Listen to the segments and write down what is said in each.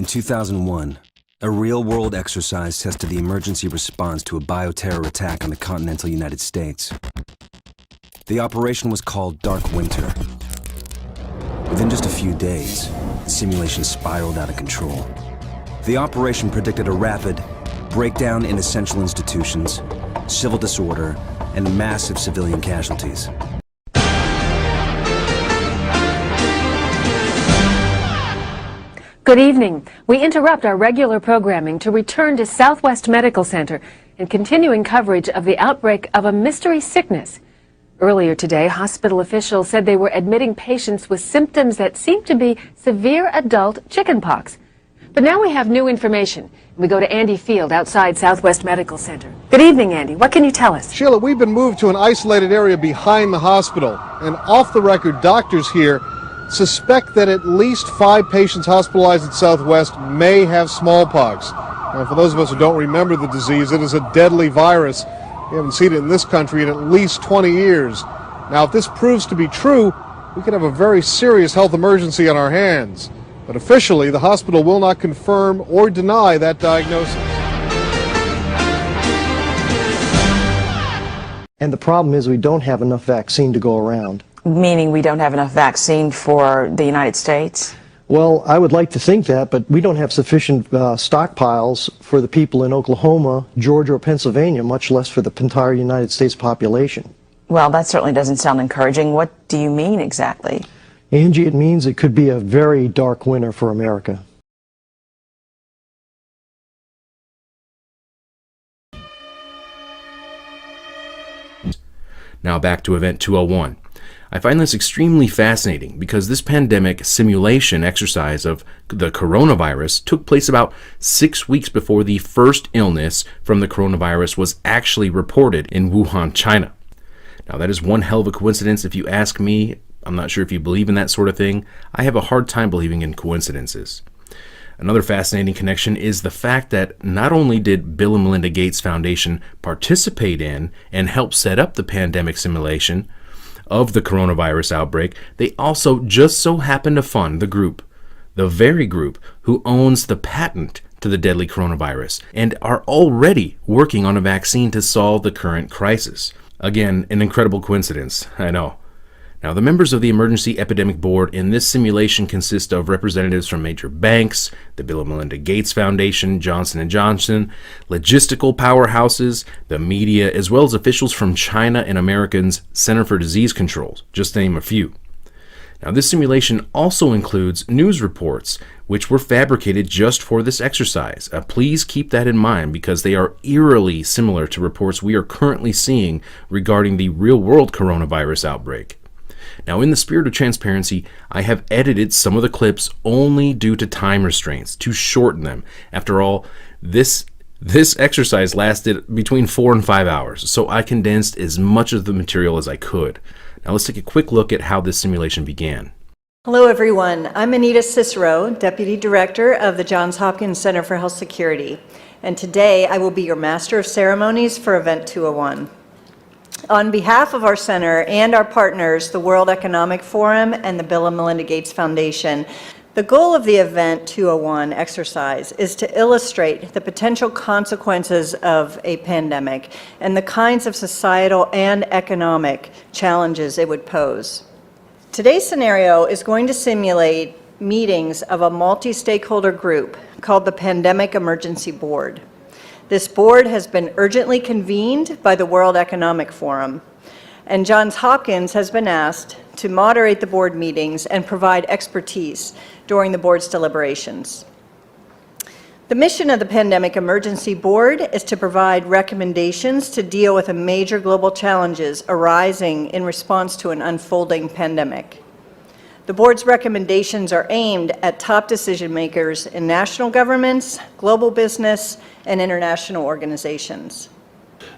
2001, a real-world exercise tested the emergency response to a bioterror attack on the continental United States. The operation was called Dark Winter. Within just a few days, the simulation spiraled out of control. The operation predicted a rapid breakdown in essential institutions, civil disorder, and massive civilian casualties. Good evening. We interrupt our regular programming to return to Southwest Medical Center and continuing coverage of the outbreak of a mystery sickness. Earlier today, hospital officials said they were admitting patients with symptoms that seem to be severe adult chickenpox. But now we have new information. We go to Andy Field outside Southwest Medical Center. Good evening, Andy. What can you tell us? Sheila, we've been moved to an isolated area behind the hospital, and off the record, doctors here suspect that at least 5 patients hospitalized at Southwest may have smallpox. Now, for those of us who don't remember the disease, it is a deadly virus. We haven't seen it in this country in at least 20 years. Now, if this proves to be true, we could have a very serious health emergency on our hands. But officially, the hospital will not confirm or deny that diagnosis. And the problem is we don't have enough vaccine to go around. Meaning we don't have enough vaccine for the United States? Well, I would like to think that, but we don't have sufficient stockpiles for the people in Oklahoma, Georgia, or Pennsylvania, much less for the entire United States population. Well, that certainly doesn't sound encouraging. What do you mean exactly? Angie, it means it could be a very dark winter for America. Now back to Event 201. I find this extremely fascinating because this pandemic simulation exercise of the coronavirus took place about 6 weeks before the first illness from the coronavirus was actually reported in Wuhan, China. Now that is one hell of a coincidence if you ask me. I'm not sure if you believe in that sort of thing. I have a hard time believing in coincidences. Another fascinating connection is the fact that not only did Bill and Melinda Gates Foundation participate in and help set up the pandemic simulation of the coronavirus outbreak, they also just so happen to fund the group, the very group who owns the patent to the deadly coronavirus and are already working on a vaccine to solve the current crisis. Again, an incredible coincidence, I know. Now, the members of the Emergency Epidemic Board in this simulation consist of representatives from major banks, the Bill and Melinda Gates Foundation, Johnson & Johnson, logistical powerhouses, the media, as well as officials from China and Americans' Center for Disease Control, just to name a few. Now, this simulation also includes news reports, which were fabricated just for this exercise. Please keep that in mind because they are eerily similar to reports we are currently seeing regarding the real-world coronavirus outbreak. Now, in the spirit of transparency, I have edited some of the clips only due to time restraints to shorten them. After all, this exercise lasted between 4 and 5 hours, so I condensed as much of the material as I could. Now let's take a quick look at how this simulation began. Hello everyone, I'm Anita Cicero, Deputy Director of the Johns Hopkins Center for Health Security, and today I will be your Master of Ceremonies for Event 201. On behalf of our center and our partners, the World Economic Forum and the Bill and Melinda Gates Foundation, the goal of the Event 201 exercise is to illustrate the potential consequences of a pandemic and the kinds of societal and economic challenges it would pose. Today's scenario is going to simulate meetings of a multi-stakeholder group called the Pandemic Emergency Board. This board has been urgently convened by the World Economic Forum, and Johns Hopkins has been asked to moderate the board meetings and provide expertise during the board's deliberations. The mission of the Pandemic Emergency Board is to provide recommendations to deal with the major global challenges arising in response to an unfolding pandemic. The board's recommendations are aimed at top decision makers in national governments, global business, and international organizations.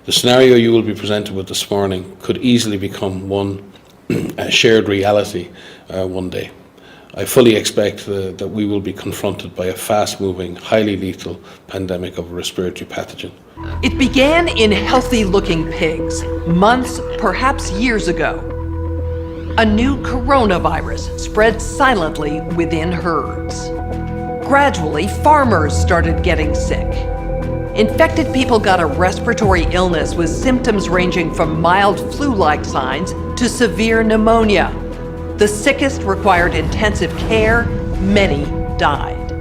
The scenario you will be presented with this morning could easily become a shared reality one day. I fully expect that we will be confronted by a fast-moving, highly lethal pandemic of a respiratory pathogen. It began in healthy-looking pigs, months, perhaps years ago. A new coronavirus spread silently within herds. Gradually, farmers started getting sick. Infected people got a respiratory illness with symptoms ranging from mild flu-like signs to severe pneumonia. The sickest required intensive care. Many died.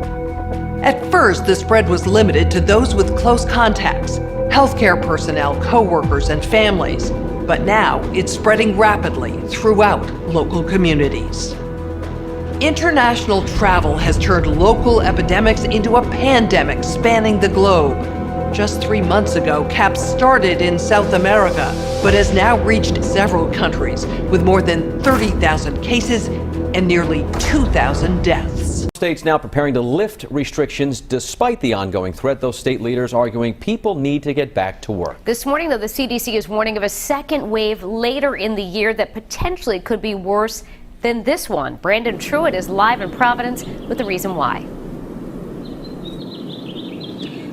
At first, the spread was limited to those with close contacts, healthcare personnel, co-workers, and families. But now, it's spreading rapidly throughout local communities. International travel has turned local epidemics into a pandemic spanning the globe. Just 3 months ago, CAPS started in South America, but has now reached several countries with more than 30,000 cases and nearly 2,000 deaths. States now preparing to lift restrictions despite the ongoing threat. Those state leaders arguing people need to get back to work. This morning, though, the CDC is warning of a second wave later in the year that potentially could be worse than this one. Brandon Truitt is live in Providence with the reason why.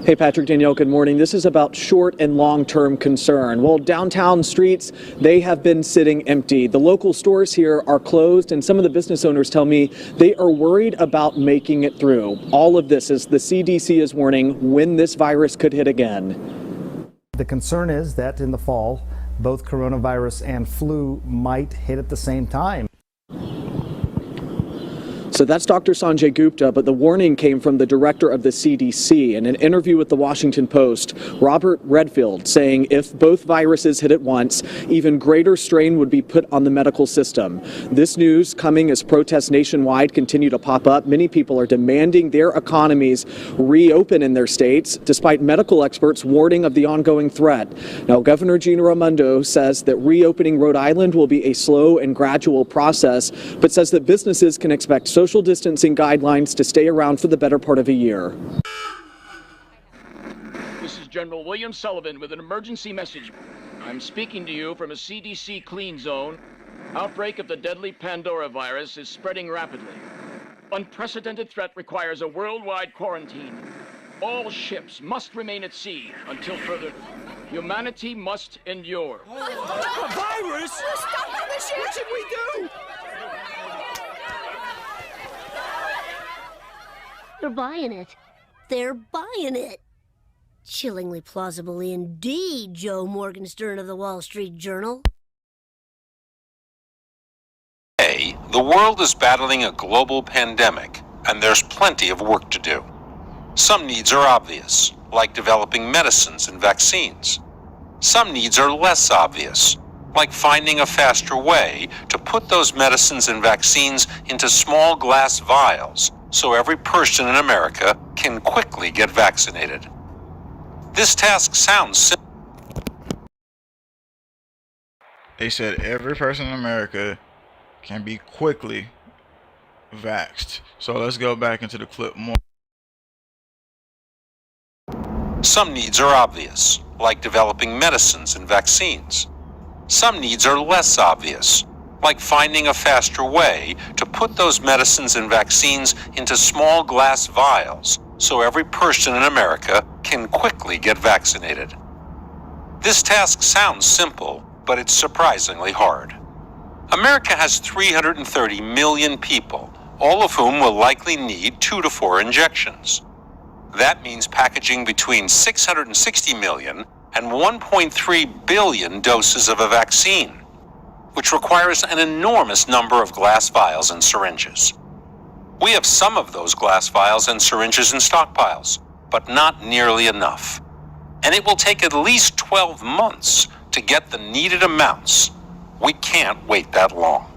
Hey, Patrick, Danielle, good morning. This is about short and long-term concern. Well, downtown streets, they have been sitting empty. The local stores here are closed, and some of the business owners tell me they are worried about making it through. All of this as the CDC is warning when this virus could hit again. The concern is that in the fall, both coronavirus and flu might hit at the same time. So that's Dr. Sanjay Gupta, but the warning came from the director of the CDC in an interview with the Washington Post, Robert Redfield, saying if both viruses hit at once, even greater strain would be put on the medical system. This news coming as protests nationwide continue to pop up. Many people are demanding their economies reopen in their states, despite medical experts warning of the ongoing threat. Now, Governor Gina Raimondo says that reopening Rhode Island will be a slow and gradual process, but says that businesses can expect social distancing guidelines to stay around for the better part of a year. This is General William Sullivan with an emergency message. I'm speaking to you from a CDC clean zone. Outbreak of the deadly Pandora virus is spreading rapidly. Unprecedented threat requires a worldwide quarantine. All ships must remain at sea until further. Humanity must endure. A virus? Stop the ship! What should we do? They're buying it. They're buying it. Chillingly plausible indeed, Joe Morgenstern of the Wall Street Journal. Today, the world is battling a global pandemic, and there's plenty of work to do. Some needs are obvious, like developing medicines and vaccines. Some needs are less obvious, like finding a faster way to put those medicines and vaccines into small glass vials so every person in America can quickly get vaccinated. This task sounds simple. They said every person in America can be quickly vaxxed. So let's go back into the clip more. Some needs are obvious, like developing medicines and vaccines. Some needs are less obvious, like finding a faster way to put those medicines and vaccines into small glass vials so every person in America can quickly get vaccinated. This task sounds simple, but it's surprisingly hard. America has 330 million people, all of whom will likely need 2 to 4 injections. That means packaging between 660 million and 1.3 billion doses of a vaccine, which requires an enormous number of glass vials and syringes. We have some of those glass vials and syringes in stockpiles, but not nearly enough. And it will take at least 12 months to get the needed amounts. We can't wait that long.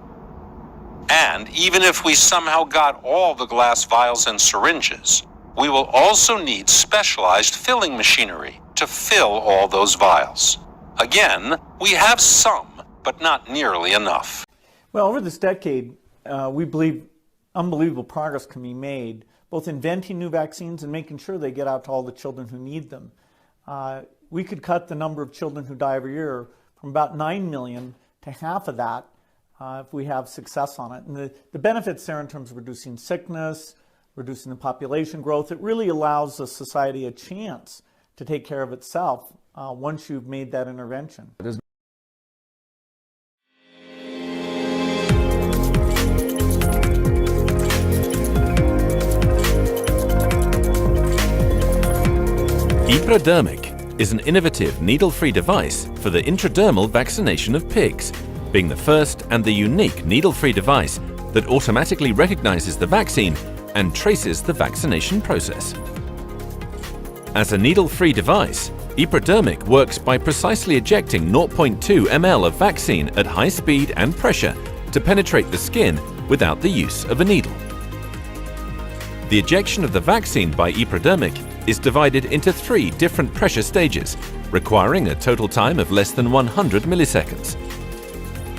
And even if we somehow got all the glass vials and syringes, we will also need specialized filling machinery to fill all those vials. Again, we have some, but not nearly enough. Well, over this decade, we believe unbelievable progress can be made, both inventing new vaccines and making sure they get out to all the children who need them. We could cut the number of children who die every year from about 9 million to half of that if we have success on it. And the benefits there in terms of reducing sickness, reducing the population growth, it really allows the society a chance to take care of itself once you've made that intervention. Epradermic is an innovative needle-free device for the intradermal vaccination of pigs, being the first and the unique needle-free device that automatically recognizes the vaccine and traces the vaccination process. As a needle-free device, Epradermic works by precisely ejecting 0.2 ml of vaccine at high speed and pressure to penetrate the skin without the use of a needle. The ejection of the vaccine by Epradermic is divided into 3 different pressure stages, requiring a total time of less than 100 milliseconds.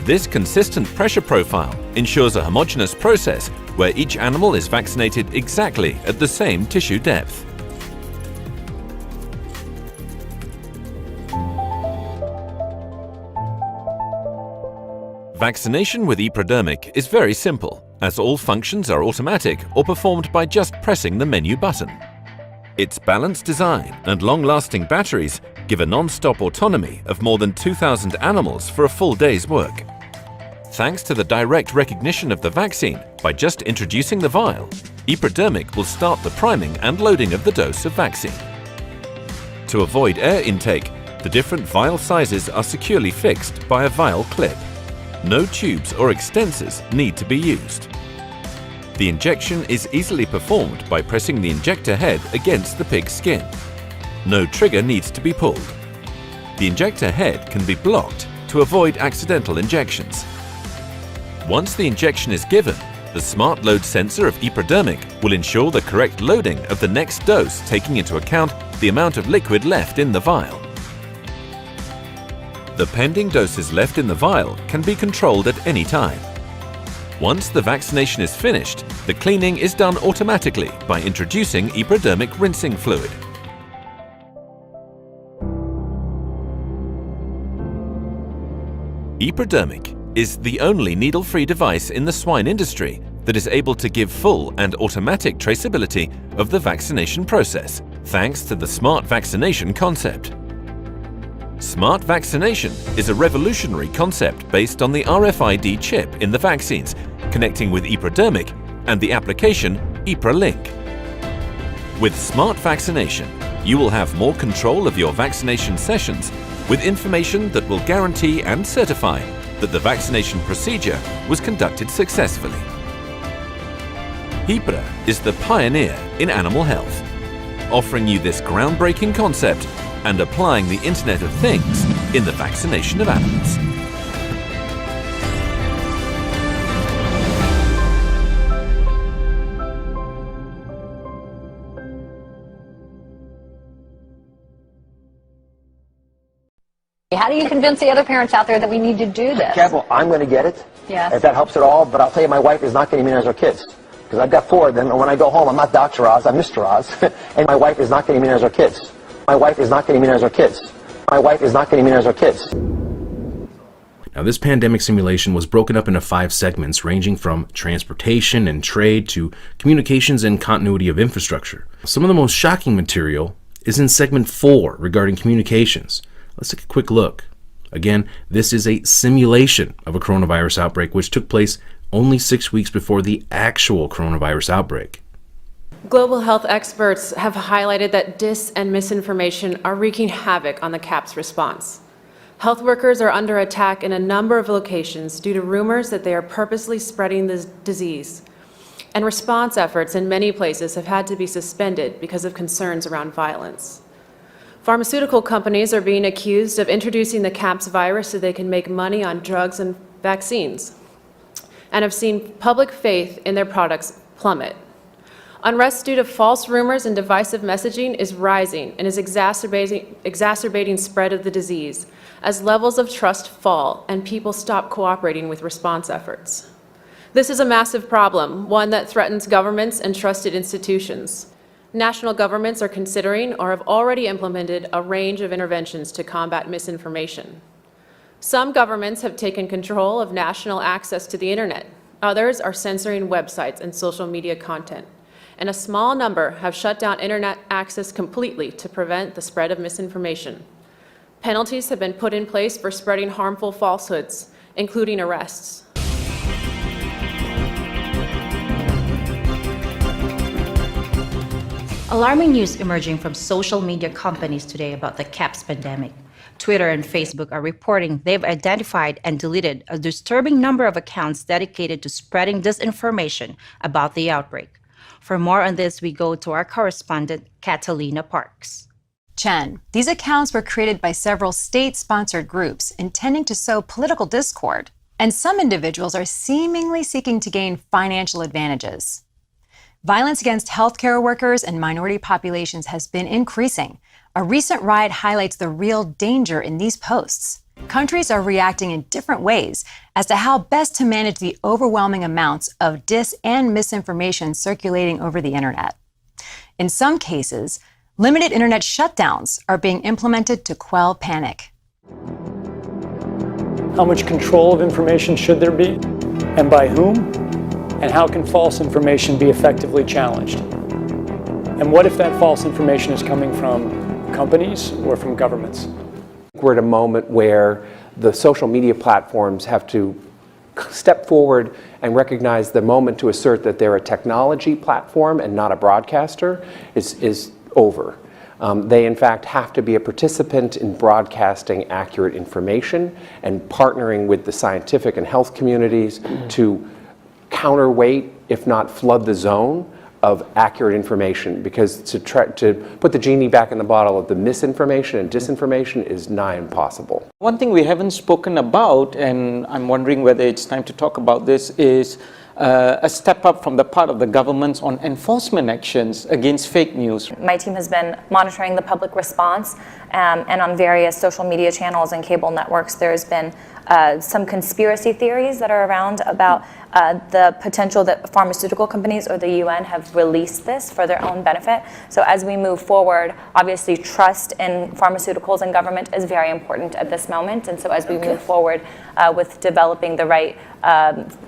This consistent pressure profile ensures a homogeneous process where each animal is vaccinated exactly at the same tissue depth. Vaccination with Epradermic is very simple, as all functions are automatic or performed by just pressing the menu button. Its balanced design and long-lasting batteries give a non-stop autonomy of more than 2,000 animals for a full day's work. Thanks to the direct recognition of the vaccine by just introducing the vial, Epradermic will start the priming and loading of the dose of vaccine. To avoid air intake, the different vial sizes are securely fixed by a vial clip. No tubes or extensors need to be used. The injection is easily performed by pressing the injector head against the pig's skin. No trigger needs to be pulled. The injector head can be blocked to avoid accidental injections. Once the injection is given, the smart load sensor of Epradermic will ensure the correct loading of the next dose, taking into account the amount of liquid left in the vial. The pending doses left in the vial can be controlled at any time. Once the vaccination is finished, the cleaning is done automatically by introducing Epradermic rinsing fluid. Epradermic is the only needle-free device in the swine industry that is able to give full and automatic traceability of the vaccination process, thanks to the smart vaccination concept. Smart vaccination is a revolutionary concept based on the RFID chip in the vaccines, connecting with Epradermic and the application EpraLink. With smart vaccination, you will have more control of your vaccination sessions with information that will guarantee and certify that the vaccination procedure was conducted successfully. Epra is the pioneer in animal health, offering you this groundbreaking concept and applying the Internet of Things in the vaccination of animals. How do you convince the other parents out there that we need to do this? Careful, I'm going to get it, Yes. if that helps at all, but I'll tell you, my wife is not going to immunize her kids. Because I've got 4 of them, and when I go home, I'm not Dr. Oz, I'm Mr. Oz. And my wife is not going to immunize her kids. My wife is not going to immunize her kids. My wife is not going to immunize her kids. Now, this pandemic simulation was broken up into 5 segments ranging from transportation and trade to communications and continuity of infrastructure. Some of the most shocking material is in segment 4 regarding communications. Let's take a quick look. Again, this is a simulation of a coronavirus outbreak which took place only 6 weeks before the actual coronavirus outbreak. Global health experts have highlighted that dis and misinformation are wreaking havoc on the CAPS response. Health workers are under attack in a number of locations due to rumors that they are purposely spreading the disease. And response efforts in many places have had to be suspended because of concerns around violence. Pharmaceutical companies are being accused of introducing the CAPS virus so they can make money on drugs and vaccines, and have seen public faith in their products plummet. Unrest due to false rumors and divisive messaging is rising and is exacerbating spread of the disease as levels of trust fall and people stop cooperating with response efforts. This is a massive problem, one that threatens governments and trusted institutions. National governments are considering or have already implemented a range of interventions to combat misinformation. Some governments have taken control of national access to the internet. Others are censoring websites and social media content. And a small number have shut down internet access completely to prevent the spread of misinformation. Penalties have been put in place for spreading harmful falsehoods, including arrests. Alarming news emerging from social media companies today about the CAPS pandemic. Twitter and Facebook are reporting they've identified and deleted a disturbing number of accounts dedicated to spreading disinformation about the outbreak. For more on this, we go to our correspondent, Catalina Parks. Chen, these accounts were created by several state-sponsored groups intending to sow political discord, and some individuals are seemingly seeking to gain financial advantages. Violence against healthcare workers and minority populations has been increasing. A recent riot highlights the real danger in these posts. Countries are reacting in different ways as to how best to manage the overwhelming amounts of dis and misinformation circulating over the internet. In some cases, limited internet shutdowns are being implemented to quell panic. How much control of information should there be, and by whom? And how can false information be effectively challenged? And what if that false information is coming from companies or from governments? We're at a moment where the social media platforms have to step forward and recognize the moment to assert that they're a technology platform and not a broadcaster is over. They, in fact, have to be a participant in broadcasting accurate information and partnering with the scientific and health communities to counterweight, if not flood the zone of accurate information, because to put the genie back in the bottle of the misinformation and disinformation is nigh impossible. One thing we haven't spoken about, and I'm wondering whether it's time to talk about this, is a step up from the part of the governments on enforcement actions against fake news. My team has been monitoring the public response, and on various social media channels and cable networks, there's been some conspiracy theories that are around about the potential that pharmaceutical companies or the UN have released this for their own benefit. So as we move forward, obviously trust in pharmaceuticals and government is very important at this moment. And so as we move forward with developing the right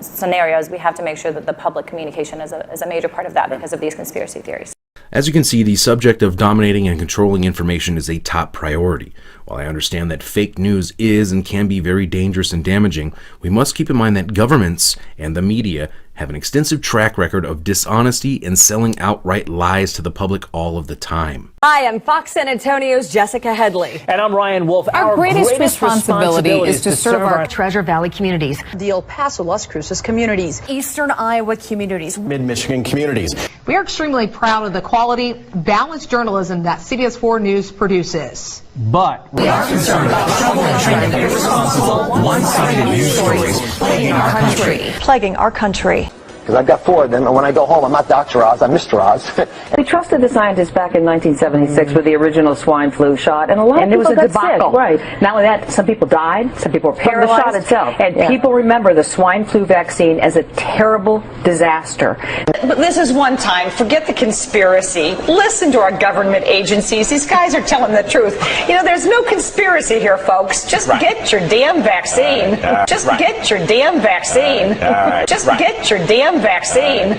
scenarios, we have to make sure that the public communication is a major part of that because of these conspiracy theories. As you can see, the subject of dominating and controlling information is a top priority. While I understand that fake news is and can be very dangerous and damaging, we must keep in mind that governments and the media have an extensive track record of dishonesty and selling outright lies to the public all of the time. Hi, I'm Fox San Antonio's Jessica Headley. And I'm Ryan Wolf. Our greatest responsibility is to serve our Treasure Valley communities, the El Paso, Las Cruces communities, Eastern Iowa communities, Mid-Michigan communities. We are extremely proud of the quality, balanced journalism that CBS 4 News produces. But we are concerned about trouble and trending irresponsible, one-sided news stories plaguing our country. Because I've got 4 of them, and when I go home, I'm not Dr. Oz, I'm Mr. Oz. We trusted the scientists back in 1976 with the original swine flu shot, and a lot of people got sick. Right. Not only that, some people died, some people were paralyzed. From the shot itself. And people remember the swine flu vaccine as a terrible disaster. But this is one time. Forget the conspiracy. Listen to our government agencies. These guys are telling the truth. You know, there's no conspiracy here, folks. Just get your damn vaccine. Just get your damn vaccine. Just get your damn vaccine.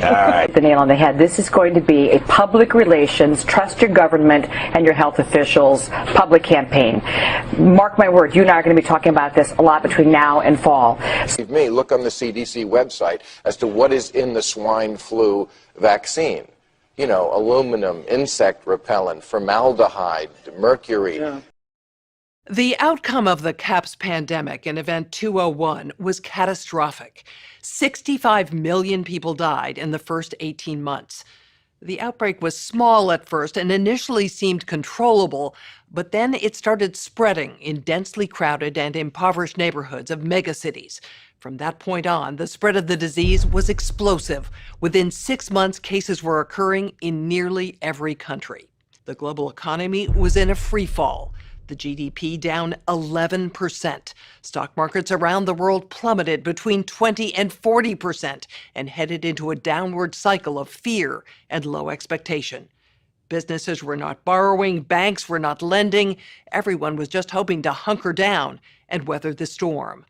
The nail on the head. This is going to be a public relations, trust your government and your health officials public campaign. Mark my word, you and I are going to be talking about this a lot between now and fall. Me, look on the CDC website as to what is in the swine flu vaccine. You know, aluminum, insect repellent, formaldehyde, mercury. Yeah. The outcome of the CAPS pandemic in Event 201 was catastrophic. 65 million people died in the first 18 months. The outbreak was small at first and initially seemed controllable, but then it started spreading in densely crowded and impoverished neighborhoods of megacities. From that point on, the spread of the disease was explosive. Within 6 months, cases were occurring in nearly every country. The global economy was in a free fall. The GDP down 11%. Stock markets around the world plummeted between 20 and 40% and headed into a downward cycle of fear and low expectation. Businesses were not borrowing, banks were not lending. Everyone was just hoping to hunker down and weather the storm.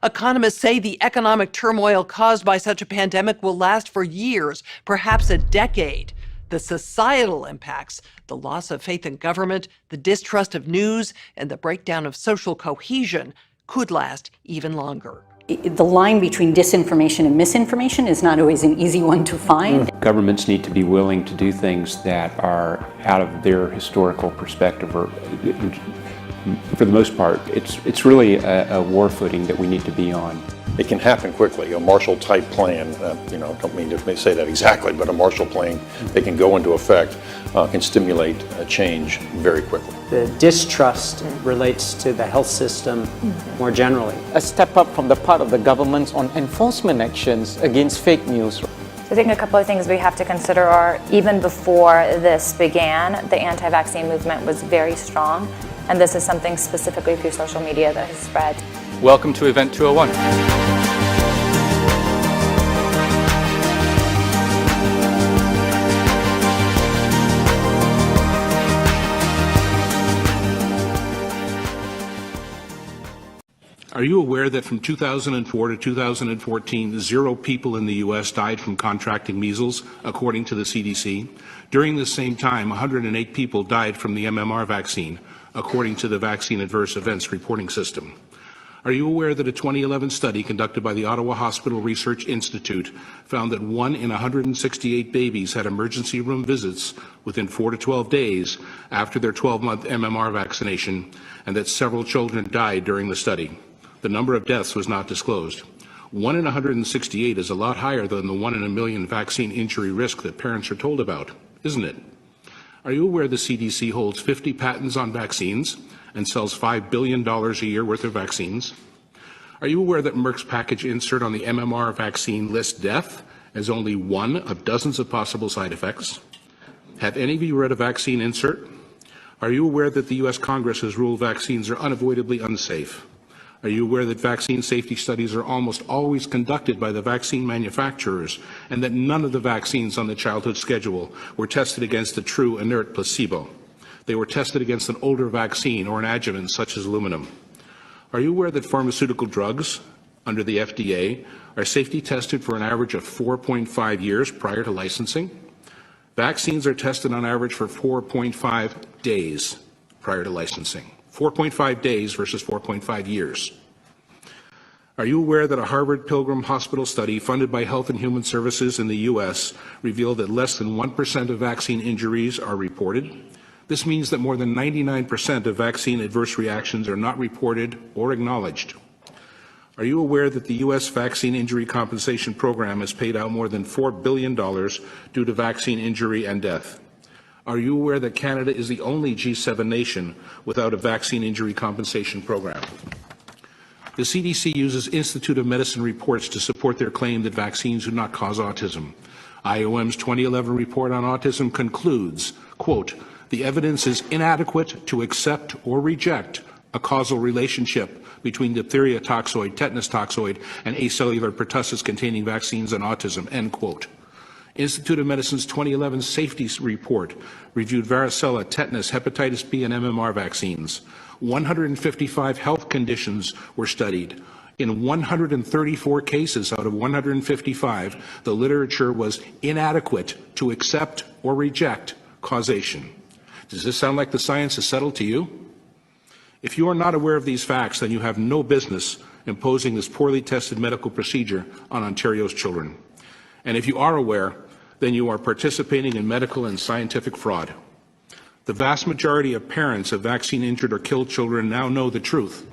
Economists say the economic turmoil caused by such a pandemic will last for years, perhaps a decade. The societal impacts, the loss of faith in government, the distrust of news, and the breakdown of social cohesion could last even longer. the line between disinformation and misinformation is not always an easy one to find. Governments need to be willing to do things that are out of their historical perspective, or for the most part, it's really a war footing that we need to be on. It can happen quickly. A Marshall-type plan, don't mean to say that exactly, but a Marshall plan that can go into effect can stimulate change very quickly. The distrust relates to the health system more generally. A step up from the part of the governments on enforcement actions against fake news. So I think a couple of things we have to consider are, even before this began, the anti-vaccine movement was very strong, and this is something specifically through social media that has spread. Welcome to Event 201. Are you aware that from 2004 to 2014, 0 people in the U.S. died from contracting measles, according to the CDC? During the same time, 108 people died from the MMR vaccine, according to the Vaccine Adverse Events Reporting System. Are you aware that a 2011 study conducted by the Ottawa Hospital Research Institute found that 1 in 168 babies had emergency room visits within 4 to 12 days after their 12-month MMR vaccination, and that several children died during the study? The number of deaths was not disclosed. 1 in 168 is a lot higher than the 1 in a million vaccine injury risk that parents are told about, isn't it? Are you aware the CDC holds 50 patents on vaccines and sells $5 billion a year worth of vaccines? Are you aware that Merck's package insert on the MMR vaccine lists death as only one of dozens of possible side effects? Have any of you read a vaccine insert? Are you aware that the U.S. Congress has ruled vaccines are unavoidably unsafe? Are you aware that vaccine safety studies are almost always conducted by the vaccine manufacturers, and that none of the vaccines on the childhood schedule were tested against a true inert placebo? They were tested against an older vaccine or an adjuvant such as aluminum. Are you aware that pharmaceutical drugs under the FDA are safety tested for an average of 4.5 years prior to licensing? Vaccines are tested on average for 4.5 days prior to licensing. 4.5 days versus 4.5 years. Are you aware that a Harvard Pilgrim Hospital study funded by Health and Human Services in the U.S. revealed that less than 1% of vaccine injuries are reported? This means that more than 99% of vaccine adverse reactions are not reported or acknowledged. Are you aware that the U.S. Vaccine Injury Compensation Program has paid out more than $4 billion due to vaccine injury and death? Are you aware that Canada is the only G7 nation without a vaccine injury compensation program? The CDC uses Institute of Medicine reports to support their claim that vaccines do not cause autism. IOM's 2011 report on autism concludes, quote, "The evidence is inadequate to accept or reject a causal relationship between diphtheria toxoid, tetanus toxoid, and acellular pertussis-containing vaccines and autism," end quote. Institute of Medicine's 2011 safety report reviewed varicella, tetanus, hepatitis B, and MMR vaccines. 155 health conditions were studied. In 134 cases out of 155, the literature was inadequate to accept or reject causation. Does this sound like the science is settled to you? If you are not aware of these facts, then you have no business imposing this poorly tested medical procedure on Ontario's children. And if you are aware, then you are participating in medical and scientific fraud. The vast majority of parents of vaccine-injured or killed children now know the truth.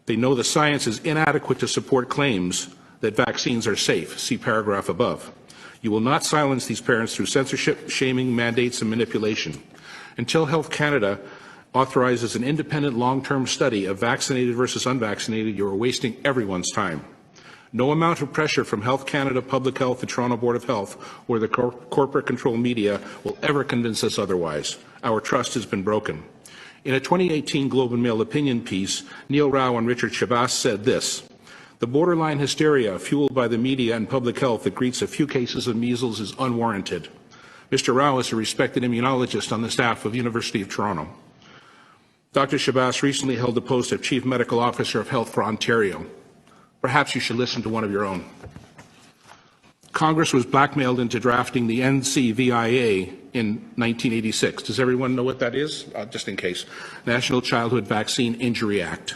They know the science is inadequate to support claims that vaccines are safe. See paragraph above. You will not silence these parents through censorship, shaming, mandates, and manipulation. Until Health Canada authorizes an independent long-term study of vaccinated versus unvaccinated, you are wasting everyone's time. No amount of pressure from Health Canada, Public Health, the Toronto Board of Health, or the corporate control media will ever convince us otherwise. Our trust has been broken. In a 2018 Globe and Mail opinion piece, Neil Rao and Richard Shabazz said this: "The borderline hysteria fueled by the media and public health that greets a few cases of measles is unwarranted." Mr. Rao is a respected immunologist on the staff of University of Toronto. Dr. Shabazz recently held the post of Chief Medical Officer of Health for Ontario. Perhaps you should listen to one of your own. Congress was blackmailed into drafting the NCVIA in 1986. Does everyone know what that is? Just in case. National Childhood Vaccine Injury Act.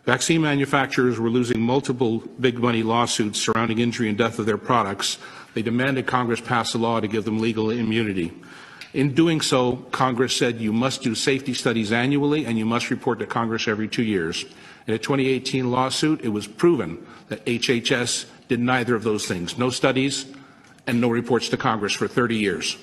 Vaccine manufacturers were losing multiple big money lawsuits surrounding injury and death of their products. They demanded Congress pass a law to give them legal immunity. In doing so, Congress said you must do safety studies annually and you must report to Congress every 2 years. In a 2018 lawsuit, it was proven that HHS did neither of those things. No studies and no reports to Congress for 30 years.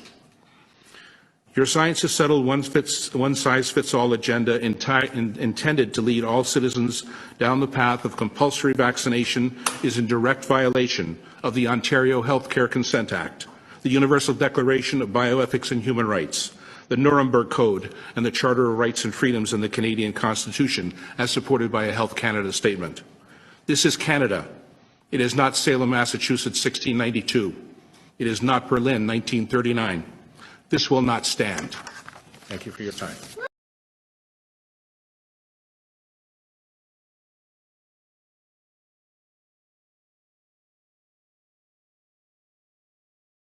Your scientists settled one-size-fits-all agenda intended to lead all citizens down the path of compulsory vaccination is in direct violation of the Ontario Healthcare Consent Act, the Universal Declaration of Bioethics and Human Rights, the Nuremberg Code, and the Charter of Rights and Freedoms in the Canadian Constitution, as supported by a Health Canada statement. This is Canada. It is not Salem, Massachusetts, 1692. It is not Berlin, 1939. This will not stand. Thank you for your time.